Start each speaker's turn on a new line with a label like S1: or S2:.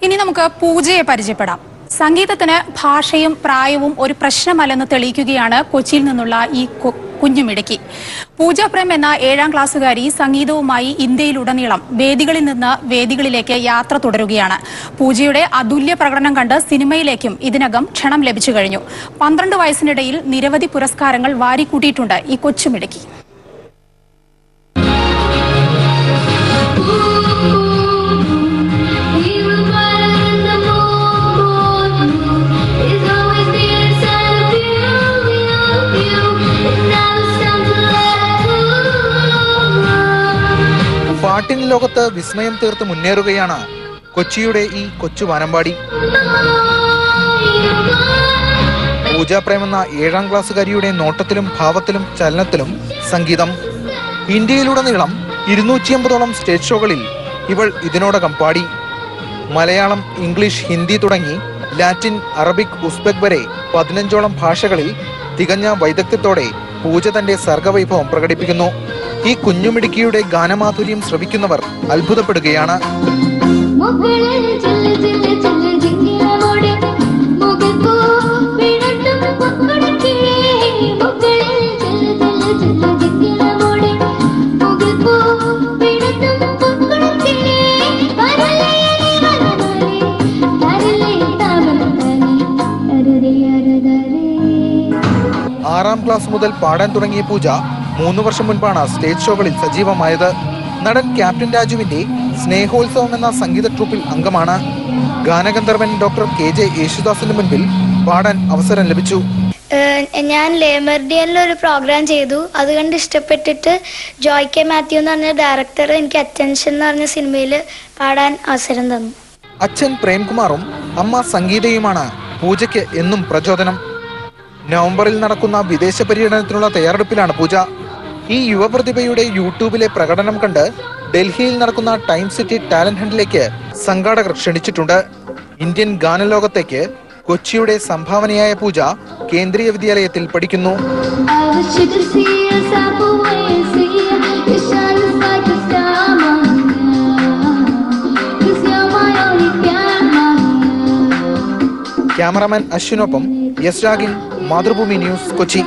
S1: ഇനി നമുക്ക് പൂജയെ പരിചയപ്പെടാം. സംഗീതത്തിന് ഭാഷയും പ്രായവും ഒരു പ്രശ്നമല്ലെന്ന് തെളിയിക്കുകയാണ് കൊച്ചിയിൽ നിന്നുള്ള ഈ കുഞ്ഞുമിടുക്കി. പൂജ പ്രേം എന്ന 7ാം ക്ലാസ്സുകാരി സംഗീതവുമായി ഇന്ത്യയിലുടനീളം വേദികളിൽ നിന്ന് വേദികളിലേക്ക് യാത്ര തുടരുകയാണ്. പൂജയുടെ അതുല്യ പ്രകടനം കണ്ട് സിനിമയിലേക്കും ഇതിനകം ക്ഷണം ലഭിച്ചു കഴിഞ്ഞു. 12 വയസ്സിനിടയിൽ നിരവധി പുരസ്കാരങ്ങൾ വാരിക്കൂട്ടിയിട്ടുണ്ട് ഈ കൊച്ചുമിടുക്കി.
S2: പാട്ടിൻ ലോകത്ത് വിസ്മയം തീർത്ത് മുന്നേറുകയാണ് കൊച്ചിയുടെ ഈ കൊച്ചു വാനമ്പാടി. പൂജ പ്രേം എന്ന 7ാം ക്ലാസ്സുകാരിയുടെ നോട്ടത്തിലും ഭാവത്തിലും ചലനത്തിലും സംഗീതം. ഇന്ത്യയിലുടനീളം 250ഓളം സ്റ്റേജ് ഷോകളിൽ ഇവൾ ഇതിനോടകം പാടി. മലയാളം, ഇംഗ്ലീഷ്, ഹിന്ദി തുടങ്ങി ലാറ്റിൻ, അറബിക്, ഉസ്ബെക് വരെ 15ഓളം ഭാഷകളിൽ തികഞ്ഞ വൈദഗ്ധ്യത്തോടെ പൂജ തന്റെ സർഗവൈഭവം പ്രകടിപ്പിക്കുന്നു. ഈ കുഞ്ഞുമിടുക്കിയുടെ ഗാനമാധുര്യം ശ്രവിക്കുന്നവർ അത്ഭുതപ്പെടുകയാണ്. ആറാം ക്ലാസ് മുതൽ പാടാൻ തുടങ്ങിയ പൂജ 3 വർഷം മുൻപാണ് സ്റ്റേജ് ഷോകളിൽ സജീവമായത്. നടൻ ക്യാപ്റ്റൻ രാജുവിന്റെ സ്നേഹോത്സവം എന്ന സംഗീത ട്രൂപ്പിൽ അംഗമാണ്. ഗാനഗന്ധർവൻ ഡോക്ടർ KJ യേശുദാസിന്റെ മുൻപിൽ പാടാൻ അവസരം ലഭിച്ചു.
S3: ഞാൻ ലേമർഡിയനിൽ ഒരു പ്രോഗ്രാം ചെയ്തു. അത് കണ്ട് ഇഷ്ടപ്പെട്ടിട്ട് ജോയ് കെ മാത്യു എന്ന് പറഞ്ഞ ഡയറക്ടർ എനിക്ക് അറ്റൻഷൻ എന്ന് പറഞ്ഞ സിനിമയിൽ പാടാൻ അവസരം തന്നു.
S2: അച്ഛൻ പ്രേംകുമാറും അമ്മ സംഗീതയുമാണ് പൂജയ്ക്ക് എന്നും പ്രചോദനം. നവംബറിൽ നടക്കുന്ന വിദേശ പര്യടനത്തിനുള്ള തയ്യാറെടുപ്പിലാണ് പൂജ. ഈ യുവപ്രതിഭയുടെ യൂട്യൂബിലെ പ്രകടനം കണ്ട് ഡൽഹിയിൽ നടക്കുന്ന ടൈം സിറ്റി ടാലന്റ് ഹണ്ടിലേക്ക് സംഘാടകർ ക്ഷണിച്ചിട്ടുണ്ട്. ഇന്ത്യൻ ഗാനലോകത്തേക്ക് കൊച്ചിയുടെ സംഭാവനയായ പൂജ കേന്ദ്രീയ വിദ്യാലയത്തിൽ പഠിക്കുന്നു. ക്യാമറാമാൻ അശ്വിനൊപ്പം എസ് രാഗിൻ, മാതൃഭൂമി ന്യൂസ്, കൊച്ചി.